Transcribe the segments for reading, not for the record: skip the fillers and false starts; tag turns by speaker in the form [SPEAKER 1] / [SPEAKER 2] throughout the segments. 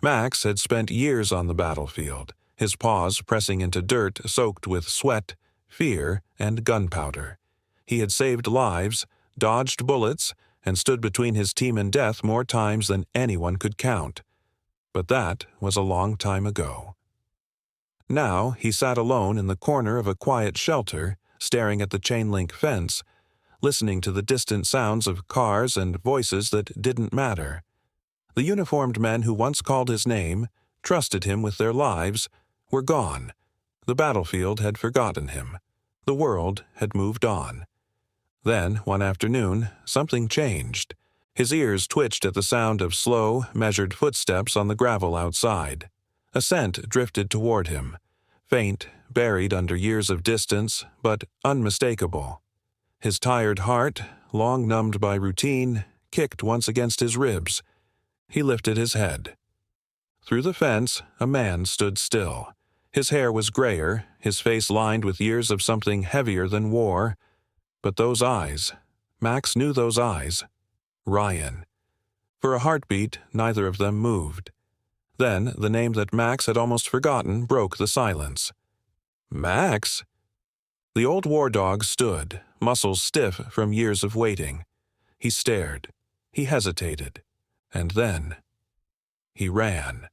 [SPEAKER 1] Max had spent years on the battlefield, his paws pressing into dirt soaked with sweat, fear, and gunpowder. He had saved lives, dodged bullets, and stood between his team and death more times than anyone could count. But that was a long time ago. Now he sat alone in the corner of a quiet shelter, staring at the chain-link fence, listening to the distant sounds of cars and voices that didn't matter. The uniformed men who once called his name, trusted him with their lives, were gone. The battlefield had forgotten him. The world had moved on. Then, one afternoon, something changed. His ears twitched at the sound of slow, measured footsteps on the gravel outside. A scent drifted toward him, faint, buried under years of distance, but unmistakable. His tired heart, long numbed by routine, kicked once against his ribs. He lifted his head. Through the fence, a man stood still. His hair was grayer, his face lined with years of something heavier than war. But those eyes, Max knew those eyes. Ryan. For a heartbeat, neither of them moved. Then, the name that Max had almost forgotten broke the silence. Max? The old war dog stood, muscles stiff from years of waiting. He stared. He hesitated. And then, he ran.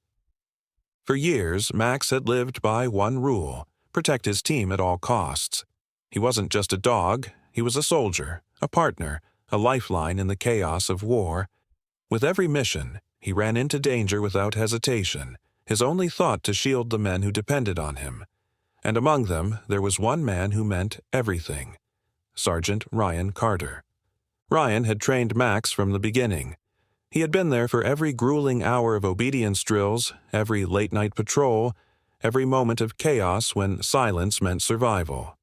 [SPEAKER 1] For years, Max had lived by one rule: protect his team at all costs. He wasn't just a dog, he was a soldier, a partner, a lifeline in the chaos of war. With every mission, he ran into danger without hesitation, his only thought to shield the men who depended on him. And among them, there was one man who meant everything: Sergeant Ryan Carter. Ryan had trained Max from the beginning. He had been there for every grueling hour of obedience drills, every late-night patrol, every moment of chaos when silence meant survival.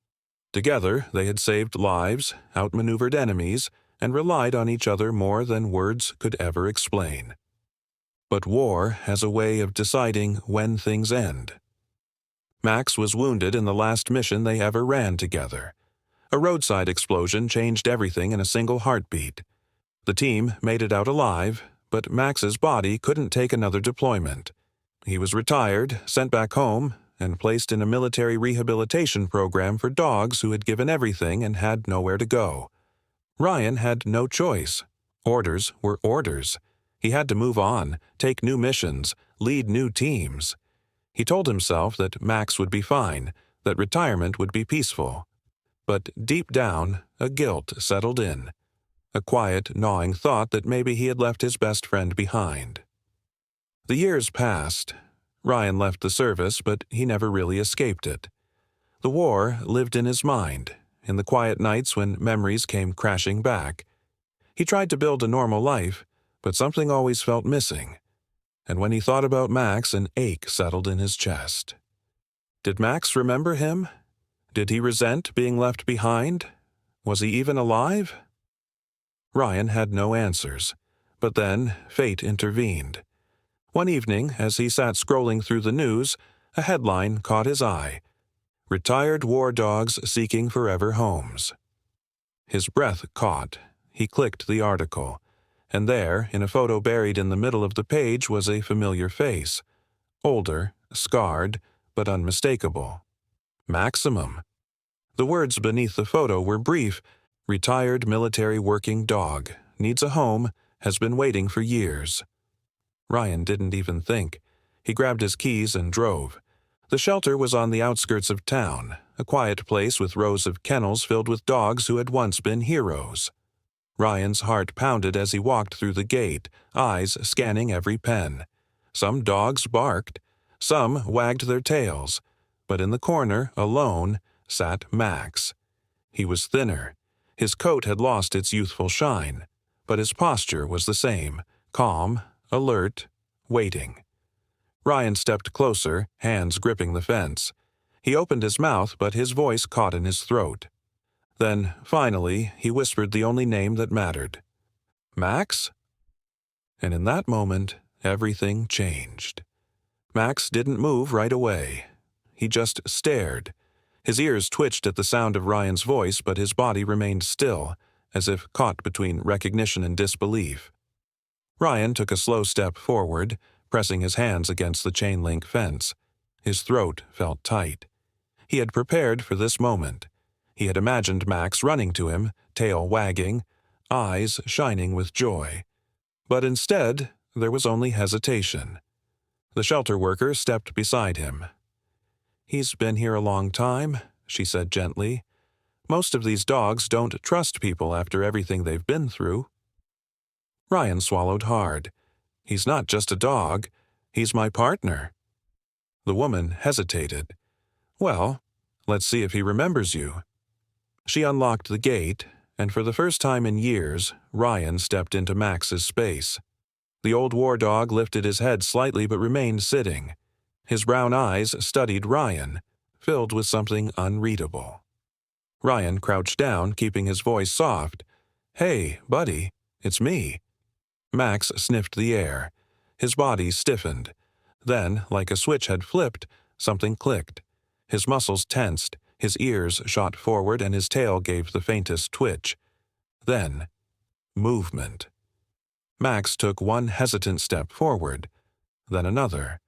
[SPEAKER 1] Together, they had saved lives, outmaneuvered enemies, and relied on each other more than words could ever explain. But war has a way of deciding when things end. Max was wounded in the last mission they ever ran together. A roadside explosion changed everything in a single heartbeat. The team made it out alive, but Max's body couldn't take another deployment. He was retired, sent back home, and placed in a military rehabilitation program for dogs who had given everything and had nowhere to go. Ryan had no choice. Orders were orders. He had to move on, take new missions, lead new teams. He told himself that Max would be fine, that retirement would be peaceful. But deep down, a guilt settled in. A quiet, gnawing thought that maybe he had left his best friend behind. The years passed. Ryan left the service, but he never really escaped it. The war lived in his mind, in the quiet nights when memories came crashing back. He tried to build a normal life, but something always felt missing. And when he thought about Max, an ache settled in his chest. Did Max remember him? Did he resent being left behind? Was he even alive? Ryan had no answers, but then fate intervened. One evening, as he sat scrolling through the news, a headline caught his eye: "Retired War Dogs Seeking Forever Homes." His breath caught. He clicked the article, and there, in a photo buried in the middle of the page, was a familiar face. Older, scarred, but unmistakable. Maximum. The words beneath the photo were brief: "Retired military working dog, needs a home, has been waiting for years." Ryan didn't even think. He grabbed his keys and drove. The shelter was on the outskirts of town, a quiet place with rows of kennels filled with dogs who had once been heroes. Ryan's heart pounded as he walked through the gate, eyes scanning every pen. Some dogs barked, some wagged their tails, but in the corner, alone, sat Max. He was thinner. His coat had lost its youthful shine, but his posture was the same, calm, alert, waiting. Ryan stepped closer, hands gripping the fence. He opened his mouth, but his voice caught in his throat. Then, finally, he whispered the only name that mattered. "Max?" And in that moment, everything changed. Max didn't move right away. He just stared. His ears twitched at the sound of Ryan's voice, but his body remained still, as if caught between recognition and disbelief. Ryan took a slow step forward, pressing his hands against the chain-link fence. His throat felt tight. He had prepared for this moment. He had imagined Max running to him, tail wagging, eyes shining with joy. But instead, there was only hesitation. The shelter worker stepped beside him. "He's been here a long time," she said gently. "Most of these dogs don't trust people after everything they've been through." Ryan swallowed hard. "He's not just a dog. He's my partner." The woman hesitated. "Well, let's see if he remembers you." She unlocked the gate, and for the first time in years, Ryan stepped into Max's space. The old war dog lifted his head slightly but remained sitting. His brown eyes studied Ryan, filled with something unreadable. Ryan crouched down, keeping his voice soft. "Hey, buddy, it's me." Max sniffed the air. His body stiffened. Then, like a switch had flipped, something clicked. His muscles tensed, his ears shot forward, and his tail gave the faintest twitch. Then, movement. Max took one hesitant step forward, then another.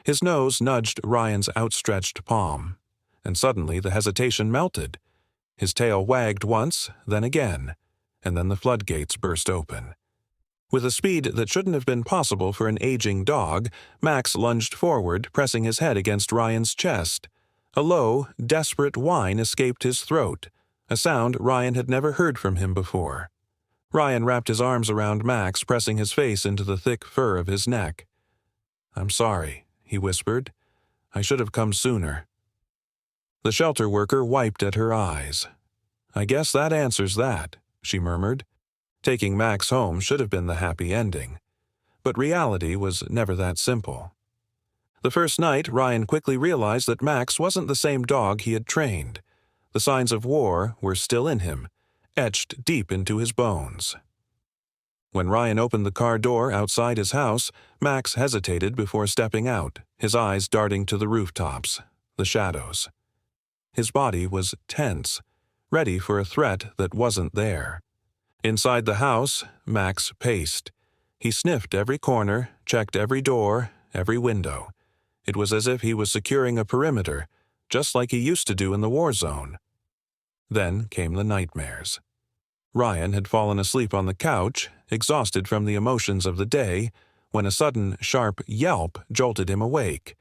[SPEAKER 1] His nose nudged Ryan's outstretched palm, and suddenly the hesitation melted. His tail wagged once, then again, and then the floodgates burst open. With a speed that shouldn't have been possible for an aging dog, Max lunged forward, pressing his head against Ryan's chest. A low, desperate whine escaped his throat, a sound Ryan had never heard from him before. Ryan wrapped his arms around Max, pressing his face into the thick fur of his neck. "I'm sorry," he whispered. "I should have come sooner." The shelter worker wiped at her eyes. "I guess that answers that," she murmured. Taking Max home should have been the happy ending. But reality was never that simple. The first night, Ryan quickly realized that Max wasn't the same dog he had trained. The signs of war were still in him, etched deep into his bones. When Ryan opened the car door outside his house, Max hesitated before stepping out, his eyes darting to the rooftops, the shadows. His body was tense, ready for a threat that wasn't there. Inside the house, Max paced. He sniffed every corner, checked every door, every window. It was as if he was securing a perimeter, just like he used to do in the war zone. Then came the nightmares. Ryan had fallen asleep on the couch, exhausted from the emotions of the day, when a sudden, sharp yelp jolted him awake.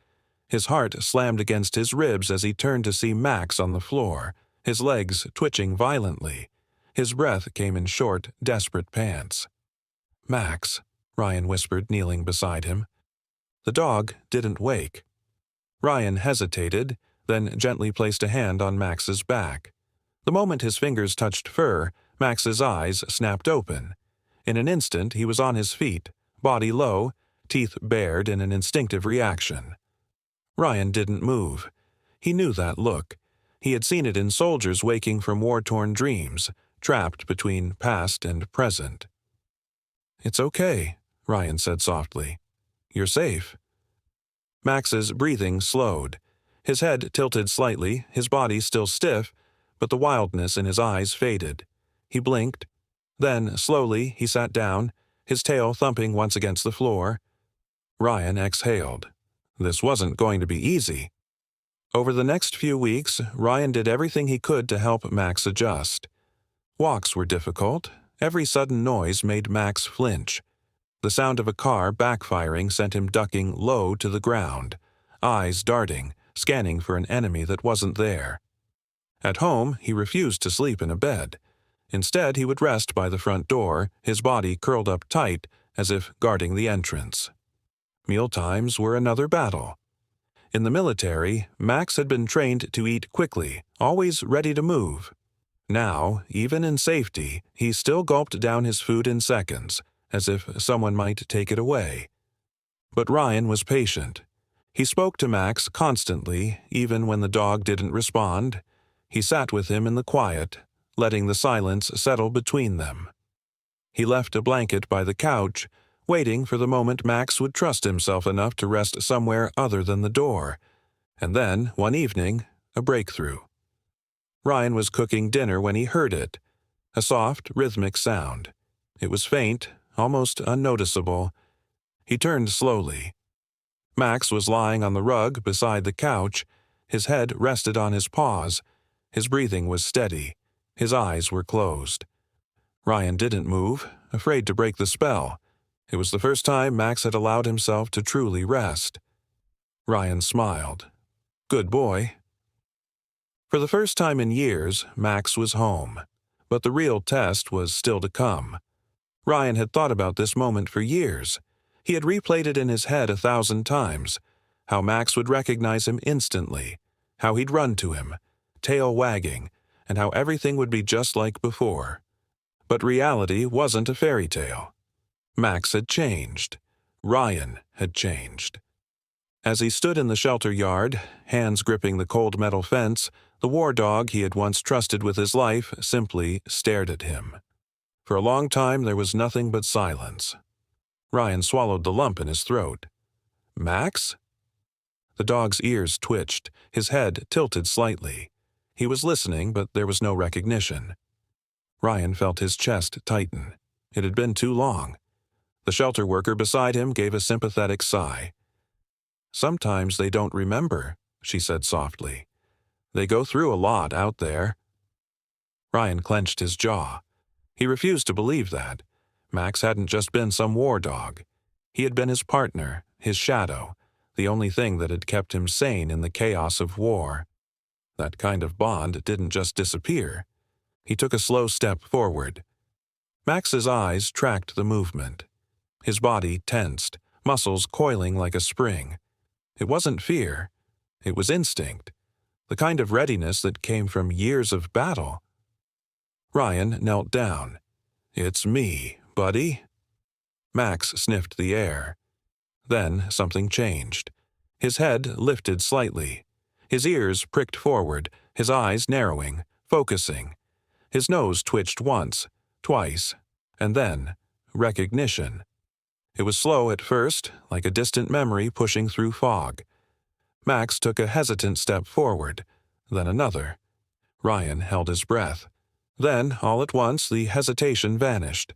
[SPEAKER 1] His heart slammed against his ribs as he turned to see Max on the floor, his legs twitching violently. His breath came in short, desperate pants. "Max," Ryan whispered, kneeling beside him. The dog didn't wake. Ryan hesitated, then gently placed a hand on Max's back. The moment his fingers touched fur, Max's eyes snapped open. In an instant, he was on his feet, body low, teeth bared in an instinctive reaction. Ryan didn't move. He knew that look. He had seen it in soldiers waking from war-torn dreams, trapped between past and present. "It's okay," Ryan said softly. "You're safe." Max's breathing slowed. His head tilted slightly, his body still stiff, but the wildness in his eyes faded. He blinked. Then, slowly, he sat down, his tail thumping once against the floor. Ryan exhaled. This wasn't going to be easy. Over the next few weeks, Ryan did everything he could to help Max adjust. Walks were difficult. Every sudden noise made Max flinch. The sound of a car backfiring sent him ducking low to the ground, eyes darting, scanning for an enemy that wasn't there. At home, he refused to sleep in a bed. Instead, he would rest by the front door, his body curled up tight, as if guarding the entrance. Mealtimes were another battle. In the military, Max had been trained to eat quickly, always ready to move. Now, even in safety, he still gulped down his food in seconds, as if someone might take it away. But Ryan was patient. He spoke to Max constantly, even when the dog didn't respond. He sat with him in the quiet, letting the silence settle between them. He left a blanket by the couch, waiting for the moment Max would trust himself enough to rest somewhere other than the door. And then, one evening, a breakthrough. Ryan was cooking dinner when he heard it. A soft, rhythmic sound. It was faint, almost unnoticeable. He turned slowly. Max was lying on the rug beside the couch. His head rested on his paws. His breathing was steady. His eyes were closed. Ryan didn't move, afraid to break the spell. It was the first time Max had allowed himself to truly rest. Ryan smiled. Good boy. For the first time in years, Max was home. But the real test was still to come. Ryan had thought about this moment for years. He had replayed it in his head 1,000 times. How Max would recognize him instantly. How he'd run to him, tail wagging, and how everything would be just like before. But reality wasn't a fairy tale. Max had changed. Ryan had changed. As he stood in the shelter yard, hands gripping the cold metal fence, the war dog he had once trusted with his life simply stared at him. For a long time there was nothing but silence. Ryan swallowed the lump in his throat. Max? The dog's ears twitched, his head tilted slightly. He was listening, but there was no recognition. Ryan felt his chest tighten. It had been too long. The shelter worker beside him gave a sympathetic sigh. Sometimes they don't remember, she said softly. They go through a lot out there. Ryan clenched his jaw. He refused to believe that. Max hadn't just been some war dog. He had been his partner, his shadow, the only thing that had kept him sane in the chaos of war. That kind of bond didn't just disappear. He took a slow step forward. Max's eyes tracked the movement. His body tensed, muscles coiling like a spring. It wasn't fear. It was instinct. The kind of readiness that came from years of battle. Ryan knelt down. It's me, buddy. Max sniffed the air. Then something changed. His head lifted slightly. His ears pricked forward, his eyes narrowing, focusing. His nose twitched once, twice, and then recognition. It was slow at first, like a distant memory pushing through fog. Max took a hesitant step forward, then another. Ryan held his breath. Then, all at once, the hesitation vanished.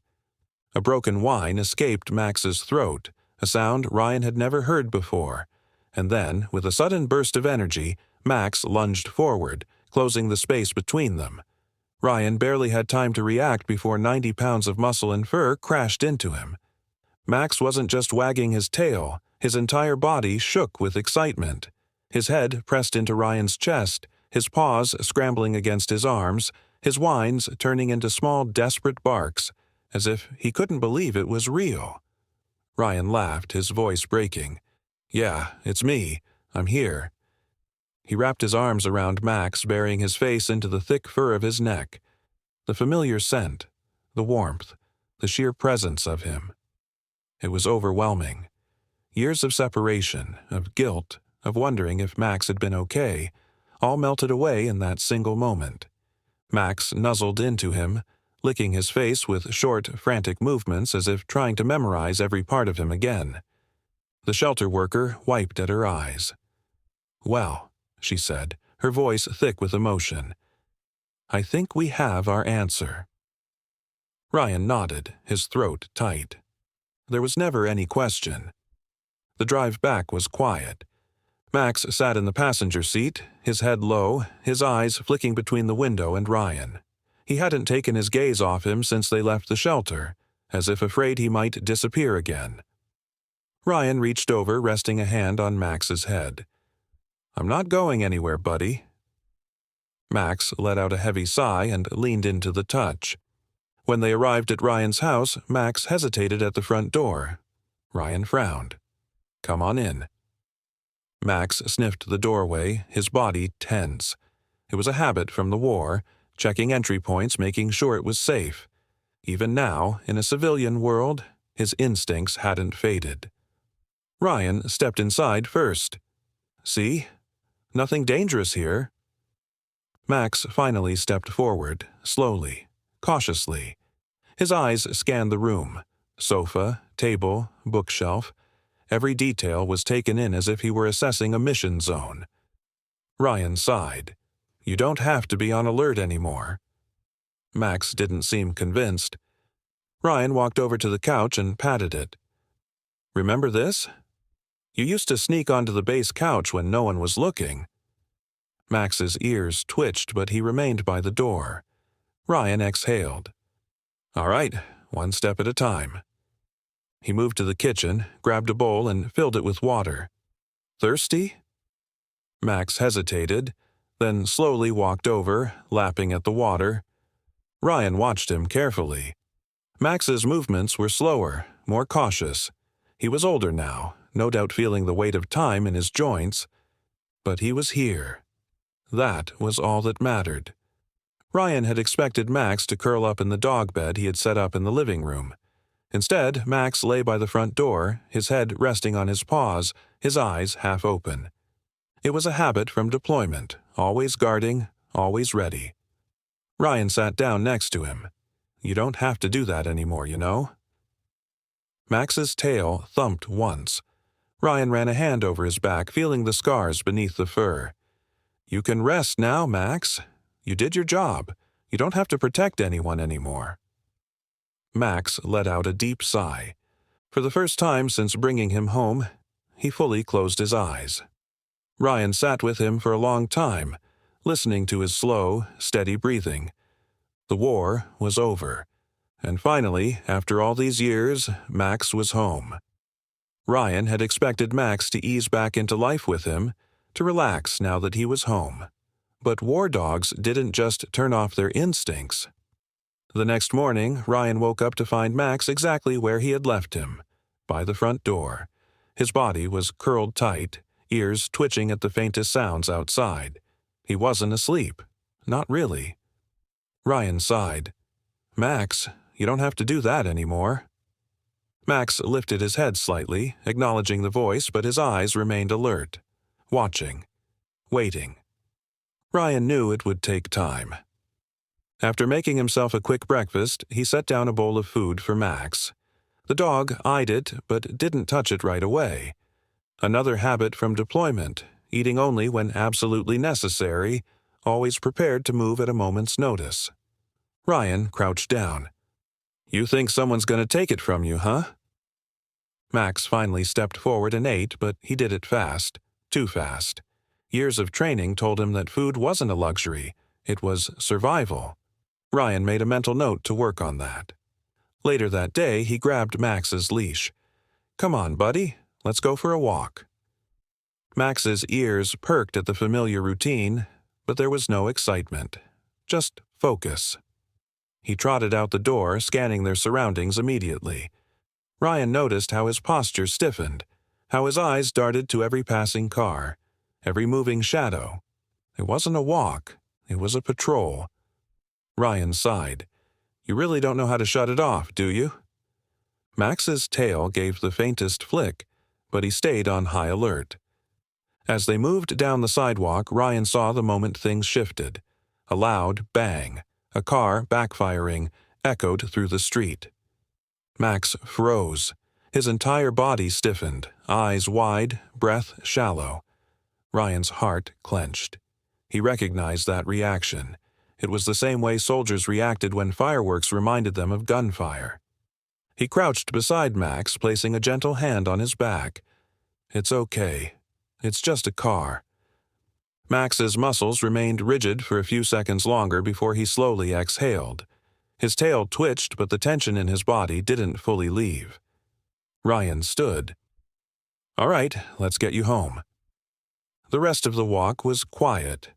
[SPEAKER 1] A broken whine escaped Max's throat, a sound Ryan had never heard before. And then, with a sudden burst of energy, Max lunged forward, closing the space between them. Ryan barely had time to react before 90 pounds of muscle and fur crashed into him. Max wasn't just wagging his tail, his entire body shook with excitement. His head pressed into Ryan's chest, his paws scrambling against his arms, his whines turning into small, desperate barks, as if he couldn't believe it was real. Ryan laughed, his voice breaking. Yeah, it's me. I'm here. He wrapped his arms around Max, burying his face into the thick fur of his neck. The familiar scent, the warmth, the sheer presence of him. It was overwhelming. Years of separation, of guilt, of wondering if Max had been okay, all melted away in that single moment. Max nuzzled into him, licking his face with short, frantic movements as if trying to memorize every part of him again. The shelter worker wiped at her eyes. Well, she said, her voice thick with emotion. I think we have our answer. Ryan nodded, his throat tight. There was never any question. The drive back was quiet. Max sat in the passenger seat, his head low, his eyes flicking between the window and Ryan. He hadn't taken his gaze off him since they left the shelter, as if afraid he might disappear again. Ryan reached over, resting a hand on Max's head. I'm not going anywhere, buddy. Max let out a heavy sigh and leaned into the touch. When they arrived at Ryan's house, Max hesitated at the front door. Ryan frowned. Come on in. Max sniffed the doorway, his body tense. It was a habit from the war, checking entry points, making sure it was safe. Even now, in a civilian world, his instincts hadn't faded. Ryan stepped inside first. See? Nothing dangerous here. Max finally stepped forward, slowly, cautiously. His eyes scanned the room. Sofa, table, bookshelf. Every detail was taken in as if he were assessing a mission zone. Ryan sighed. You don't have to be on alert anymore. Max didn't seem convinced. Ryan walked over to the couch and patted it. Remember this? You used to sneak onto the base couch when no one was looking." Max's ears twitched, but he remained by the door. Ryan exhaled. "All right, one step at a time." He moved to the kitchen, grabbed a bowl, and filled it with water. "Thirsty?" Max hesitated, then slowly walked over, lapping at the water. Ryan watched him carefully. Max's movements were slower, more cautious. He was older now, no doubt feeling the weight of time in his joints. But he was here. That was all that mattered. Ryan had expected Max to curl up in the dog bed he had set up in the living room. Instead, Max lay by the front door, his head resting on his paws, his eyes half open. It was a habit from deployment, always guarding, always ready. Ryan sat down next to him. "You don't have to do that anymore, you know." Max's tail thumped once. Ryan ran a hand over his back, feeling the scars beneath the fur. "You can rest now, Max. You did your job. You don't have to protect anyone anymore." Max let out a deep sigh. For the first time since bringing him home, he fully closed his eyes. Ryan sat with him for a long time, listening to his slow, steady breathing. The war was over, and finally, after all these years, Max was home. Ryan had expected Max to ease back into life with him, to relax now that he was home. But war dogs didn't just turn off their instincts. The next morning, Ryan woke up to find Max exactly where he had left him, by the front door. His body was curled tight, ears twitching at the faintest sounds outside. He wasn't asleep. Not really. Ryan sighed. "Max, you don't have to do that anymore." Max lifted his head slightly, acknowledging the voice, but his eyes remained alert, watching, waiting. Ryan knew it would take time. After making himself a quick breakfast, he set down a bowl of food for Max. The dog eyed it, but didn't touch it right away. Another habit from deployment, eating only when absolutely necessary, always prepared to move at a moment's notice. Ryan crouched down. "You think someone's going to take it from you, huh?" Max finally stepped forward and ate, but he did it fast, too fast. Years of training told him that food wasn't a luxury, it was survival. Ryan made a mental note to work on that. Later that day, he grabbed Max's leash. "Come on, buddy, let's go for a walk." Max's ears perked at the familiar routine, but there was no excitement, just focus. He trotted out the door, scanning their surroundings immediately. Ryan noticed how his posture stiffened, how his eyes darted to every passing car, every moving shadow. It wasn't a walk, it was a patrol. Ryan sighed. "You really don't know how to shut it off, do you?" Max's tail gave the faintest flick, but he stayed on high alert. As they moved down the sidewalk, Ryan saw the moment things shifted. A loud bang, a car backfiring, echoed through the street. Max froze. His entire body stiffened, eyes wide, breath shallow. Ryan's heart clenched. He recognized that reaction. It was the same way soldiers reacted when fireworks reminded them of gunfire. He crouched beside Max, placing a gentle hand on his back. "It's okay. It's just a car." Max's muscles remained rigid for a few seconds longer before he slowly exhaled. His tail twitched, but the tension in his body didn't fully leave. Ryan stood. "All right, let's get you home." The rest of the walk was quiet.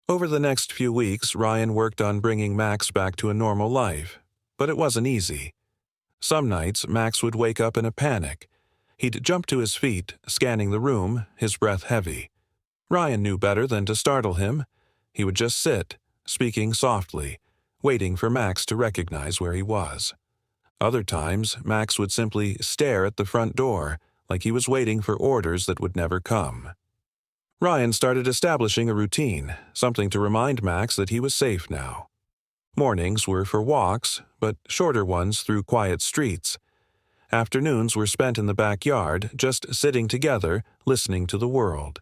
[SPEAKER 1] Over the next few weeks, Ryan worked on bringing Max back to a normal life, but it wasn't easy. Some nights, Max would wake up in a panic. He'd jump to his feet, scanning the room, his breath heavy. Ryan knew better than to startle him. He would just sit, speaking softly, waiting for Max to recognize where he was. Other times, Max would simply stare at the front door, like he was waiting for orders that would never come. Ryan started establishing a routine, something to remind Max that he was safe now. Mornings were for walks, but shorter ones through quiet streets. Afternoons were spent in the backyard, just sitting together, listening to the world.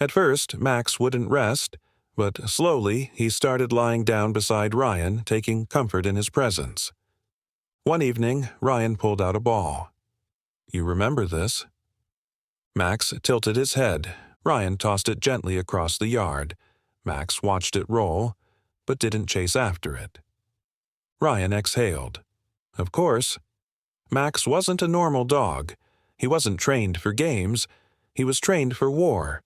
[SPEAKER 1] At first, Max wouldn't rest, but slowly he started lying down beside Ryan, taking comfort in his presence. One evening, Ryan pulled out a ball. "You remember this?" Max tilted his head. Ryan tossed it gently across the yard. Max watched it roll, but didn't chase after it. Ryan exhaled. Of course. Max wasn't a normal dog. He wasn't trained for games. He was trained for war.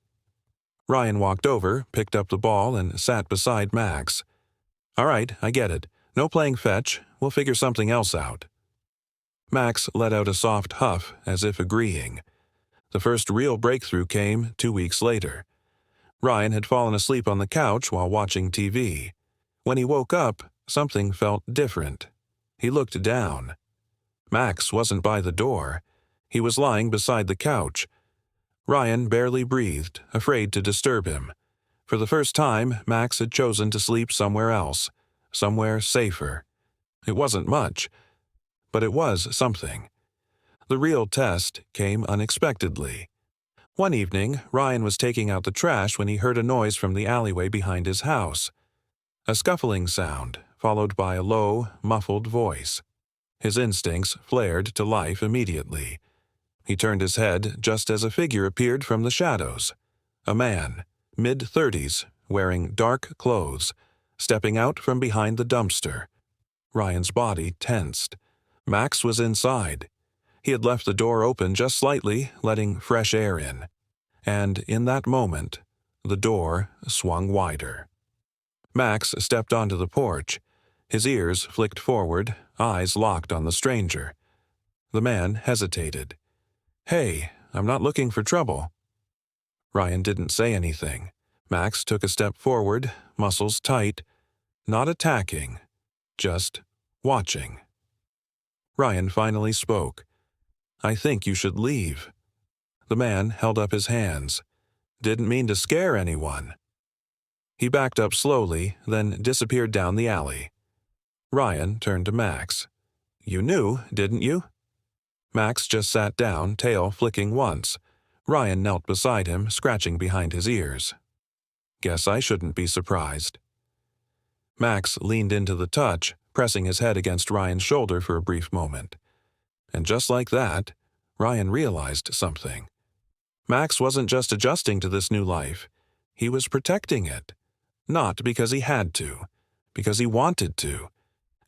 [SPEAKER 1] Ryan walked over, picked up the ball, and sat beside Max. "All right, I get it. No playing fetch. We'll figure something else out." Max let out a soft huff, as if agreeing. The first real breakthrough came 2 weeks later. Ryan had fallen asleep on the couch while watching TV. When he woke up, something felt different. He looked down. Max wasn't by the door. He was lying beside the couch. Ryan barely breathed, afraid to disturb him. For the first time, Max had chosen to sleep somewhere else, somewhere safer. It wasn't much, but it was something. The real test came unexpectedly. One evening, Ryan was taking out the trash when he heard a noise from the alleyway behind his house. A scuffling sound, followed by a low, muffled voice. His instincts flared to life immediately. He turned his head just as a figure appeared from the shadows. A man, mid-30s, wearing dark clothes, stepping out from behind the dumpster. Ryan's body tensed. Max was inside. He had left the door open just slightly, letting fresh air in. And in that moment, the door swung wider. Max stepped onto the porch. His ears flicked forward, eyes locked on the stranger. The man hesitated. "Hey, I'm not looking for trouble." Ryan didn't say anything. Max took a step forward, muscles tight, not attacking, just watching. Ryan finally spoke. "I think you should leave." The man held up his hands. "Didn't mean to scare anyone." He backed up slowly, then disappeared down the alley. Ryan turned to Max. "You knew, didn't you?" Max just sat down, tail flicking once. Ryan knelt beside him, scratching behind his ears. "Guess I shouldn't be surprised." Max leaned into the touch, pressing his head against Ryan's shoulder for a brief moment. And just like that, Ryan realized something. Max wasn't just adjusting to this new life. He was protecting it. Not because he had to, because he wanted to.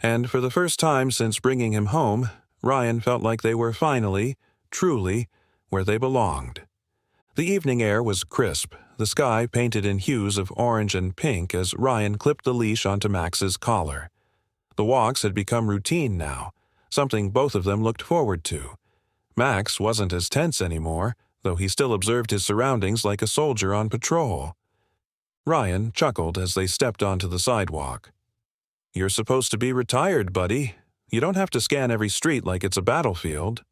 [SPEAKER 1] And for the first time since bringing him home, Ryan felt like they were finally, truly, where they belonged. The evening air was crisp, the sky painted in hues of orange and pink as Ryan clipped the leash onto Max's collar. The walks had become routine now, something both of them looked forward to. Max wasn't as tense anymore, though he still observed his surroundings like a soldier on patrol. Ryan chuckled as they stepped onto the sidewalk. "You're supposed to be retired, buddy. You don't have to scan every street like it's a battlefield."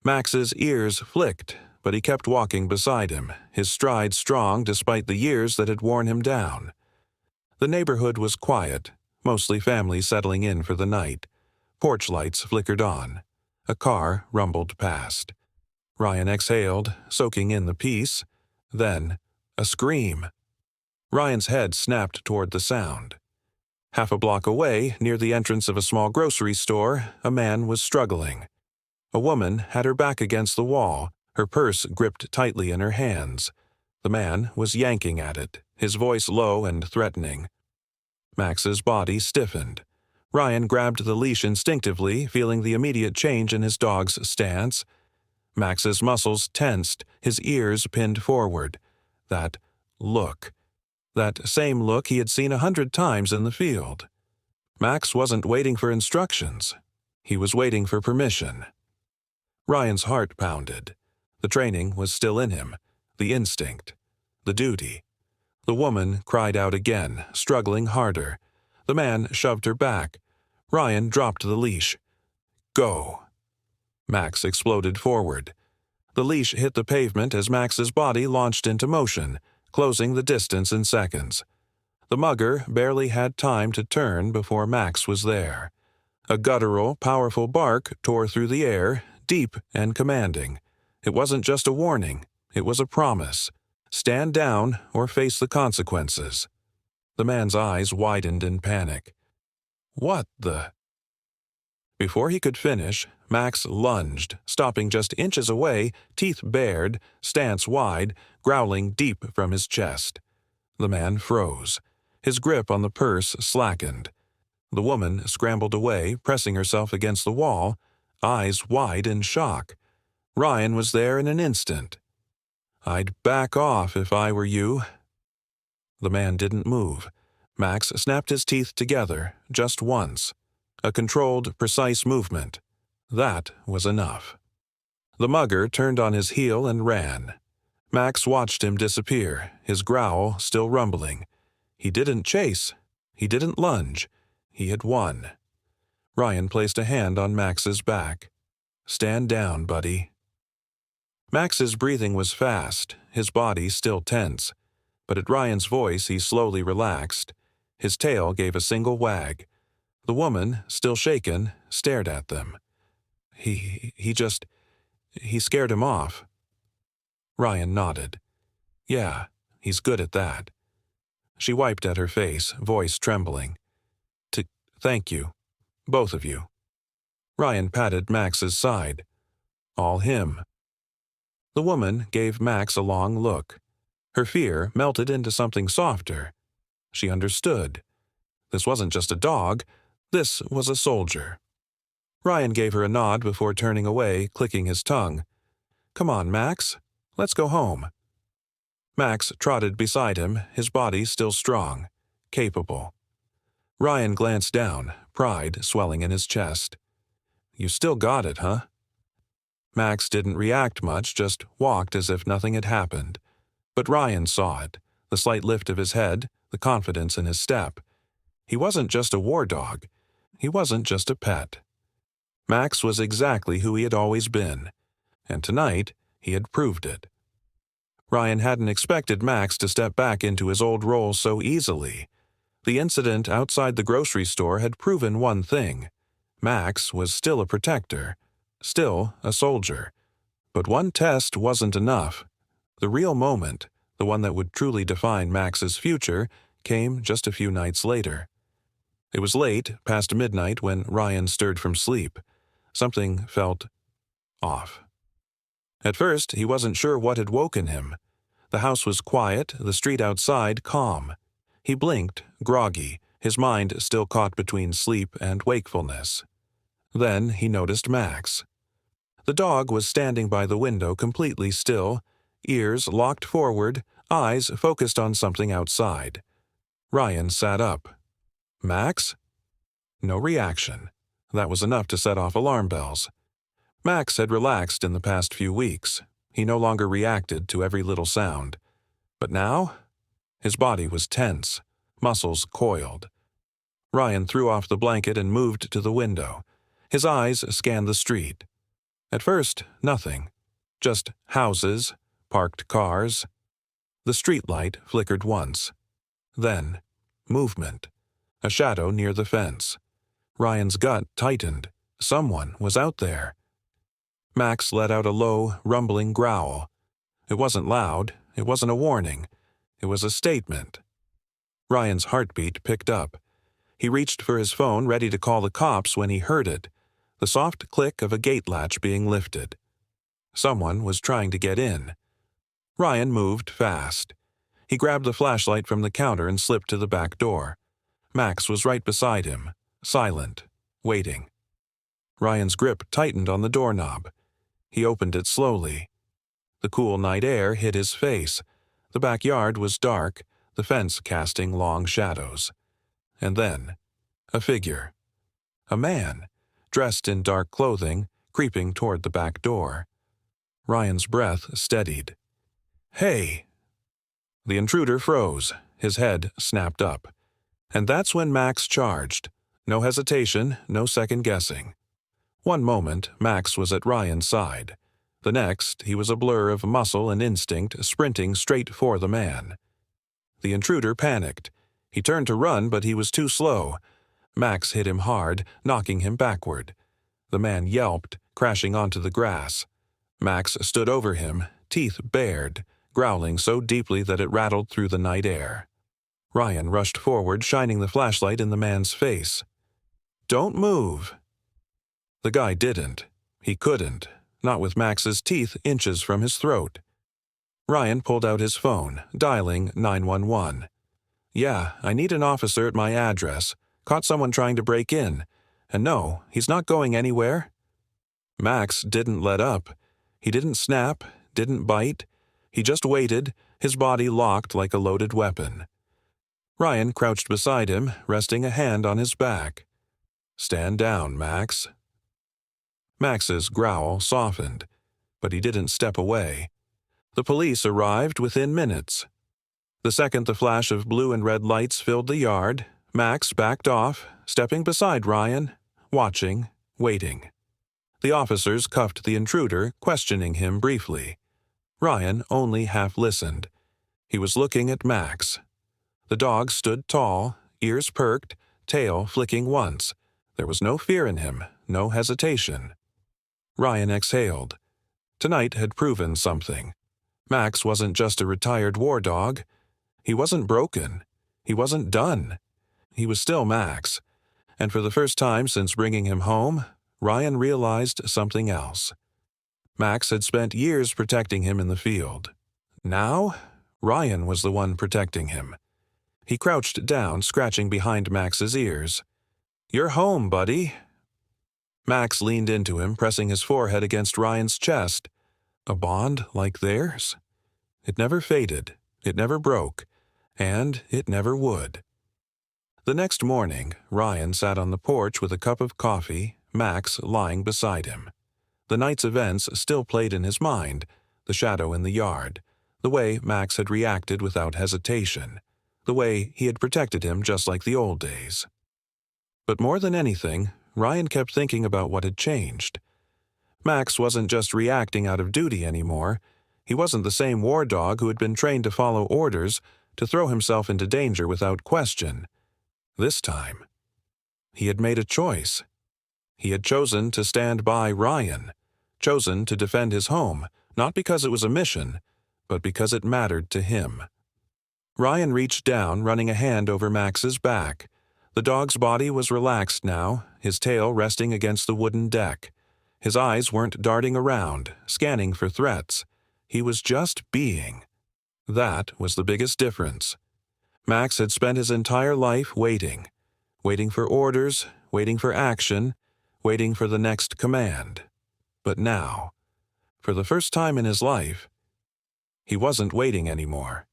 [SPEAKER 1] Max's ears flicked, but he kept walking beside him, his stride strong despite the years that had worn him down. The neighborhood was quiet, mostly families settling in for the night. Porch lights flickered on. A car rumbled past. Ryan exhaled, soaking in the peace. Then, a scream. Ryan's head snapped toward the sound. Half a block away, near the entrance of a small grocery store, a man was struggling. A woman had her back against the wall, her purse gripped tightly in her hands. The man was yanking at it, his voice low and threatening. Max's body stiffened. Ryan grabbed the leash instinctively, feeling the immediate change in his dog's stance. Max's muscles tensed, his ears pinned forward. That look. That same look he had seen 100 times in the field. Max wasn't waiting for instructions. He was waiting for permission. Ryan's heart pounded. The training was still in him, the instinct, the duty. The woman cried out again, struggling harder. The man shoved her back. Ryan dropped the leash. "Go." Max exploded forward. The leash hit the pavement as Max's body launched into motion, closing the distance in seconds. The mugger barely had time to turn before Max was there. A guttural, powerful bark tore through the air, deep and commanding. It wasn't just a warning, it was a promise. Stand down or face the consequences. The man's eyes widened in panic. What the? Before he could finish, Max lunged, stopping just inches away, teeth bared, stance wide, growling deep from his chest. The man froze. His grip on the purse slackened. The woman scrambled away, pressing herself against the wall, eyes wide in shock. Ryan was there in an instant. "I'd back off if I were you." The man didn't move. Max snapped his teeth together, just once. A controlled, precise movement. That was enough. The mugger turned on his heel and ran. Max watched him disappear, his growl still rumbling. He didn't chase. He didn't lunge. He had won. Ryan placed a hand on Max's back. "Stand down, buddy." Max's breathing was fast, his body still tense. But at Ryan's voice he slowly relaxed. His tail gave a single wag. The woman, still shaken, stared at them. He scared him off." Ryan nodded. "Yeah, he's good at that." She wiped at her face, voice trembling. Thank you, both of you." Ryan patted Max's side. "All him." The woman gave Max a long look. Her fear melted into something softer. She understood. This wasn't just a dog. This was a soldier. Ryan gave her a nod before turning away, clicking his tongue. "Come on, Max. Let's go home." Max trotted beside him, his body still strong, capable. Ryan glanced down, pride swelling in his chest. "You still got it, huh?" Max didn't react much, just walked as if nothing had happened. But Ryan saw it, the slight lift of his head, the confidence in his step. He wasn't just a war dog. He wasn't just a pet. Max was exactly who he had always been, and tonight he had proved it. Ryan hadn't expected Max to step back into his old role so easily. The incident outside the grocery store had proven one thing. Max was still a protector, still a soldier. But one test wasn't enough. The real moment, the one that would truly define Max's future, came just a few nights later. It was late, past midnight, when Ryan stirred from sleep. Something felt off. At first, he wasn't sure what had woken him. The house was quiet, the street outside calm. He blinked, groggy, his mind still caught between sleep and wakefulness. Then he noticed Max. The dog was standing by the window completely still, ears locked forward, eyes focused on something outside. Ryan sat up. "Max?" No reaction. That was enough to set off alarm bells. Max had relaxed in the past few weeks. He no longer reacted to every little sound. But now? His body was tense, muscles coiled. Ryan threw off the blanket and moved to the window. His eyes scanned the street. At first, nothing. Just houses, parked cars. The streetlight flickered once. Then, movement. A shadow near the fence. Ryan's gut tightened. Someone was out there. Max let out a low, rumbling growl. It wasn't loud. It wasn't a warning. It was a statement. Ryan's heartbeat picked up. He reached for his phone, ready to call the cops when he heard it. The soft click of a gate latch being lifted. Someone was trying to get in. Ryan moved fast. He grabbed the flashlight from the counter and slipped to the back door. Max was right beside him, silent, waiting. Ryan's grip tightened on the doorknob. He opened it slowly. The cool night air hit his face. The backyard was dark, the fence casting long shadows. And then, a figure. A man, dressed in dark clothing, creeping toward the back door. Ryan's breath steadied. "Hey!" The intruder froze, his head snapped up. And that's when Max charged. No hesitation, no second guessing. One moment, Max was at Ryan's side. The next, he was a blur of muscle and instinct, sprinting straight for the man. The intruder panicked. He turned to run, but he was too slow. Max hit him hard, knocking him backward. The man yelped, crashing onto the grass. Max stood over him, teeth bared, growling so deeply that it rattled through the night air. Ryan rushed forward, shining the flashlight in the man's face. "Don't move." The guy didn't. He couldn't, not with Max's teeth inches from his throat. Ryan pulled out his phone, dialing 911. "Yeah, I need an officer at my address. Caught someone trying to break in. And no, he's not going anywhere." Max didn't let up. He didn't snap, didn't bite. He just waited, his body locked like a loaded weapon. Ryan crouched beside him, resting a hand on his back. "Stand down, Max." Max's growl softened, but he didn't step away. The police arrived within minutes. The second the flash of blue and red lights filled the yard, Max backed off, stepping beside Ryan, watching, waiting. The officers cuffed the intruder, questioning him briefly. Ryan only half listened. He was looking at Max. The dog stood tall, ears perked, tail flicking once. There was no fear in him, no hesitation. Ryan exhaled. Tonight had proven something. Max wasn't just a retired war dog. He wasn't broken. He wasn't done. He was still Max. And for the first time since bringing him home, Ryan realized something else. Max had spent years protecting him in the field. Now, Ryan was the one protecting him. He crouched down, scratching behind Max's ears. "You're home, buddy." Max leaned into him, pressing his forehead against Ryan's chest. A bond like theirs? It never faded, it never broke, and it never would. The next morning, Ryan sat on the porch with a cup of coffee, Max lying beside him. The night's events still played in his mind, the shadow in the yard, the way Max had reacted without hesitation, the way he had protected him just like the old days. But more than anything, Ryan kept thinking about what had changed. Max wasn't just reacting out of duty anymore. He wasn't the same war dog who had been trained to follow orders, to throw himself into danger without question. This time, he had made a choice. He had chosen to stand by Ryan, chosen to defend his home, not because it was a mission, but because it mattered to him. Ryan reached down, running a hand over Max's back. The dog's body was relaxed now, his tail resting against the wooden deck. His eyes weren't darting around, scanning for threats. He was just being. That was the biggest difference. Max had spent his entire life waiting for orders, waiting for action, waiting for the next command. But now, for the first time in his life, he wasn't waiting anymore.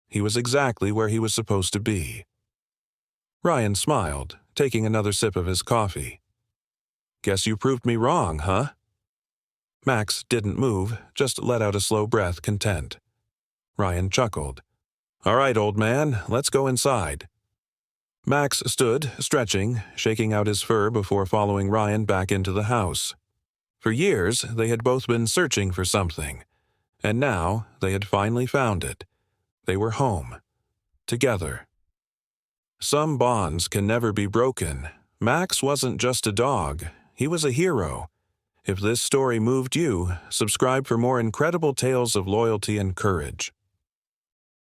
[SPEAKER 1] He was exactly where he was supposed to be. Ryan smiled, taking another sip of his coffee. "Guess you proved me wrong, huh?" Max didn't move, just let out a slow breath, content. Ryan chuckled. "All right, old man, let's go inside." Max stood, stretching, shaking out his fur before following Ryan back into the house. For years, they had both been searching for something, and now they had finally found it. They were home, together. Some bonds can never be broken. Max wasn't just a dog, he was a hero. If this story moved you, subscribe for more incredible tales of loyalty and courage.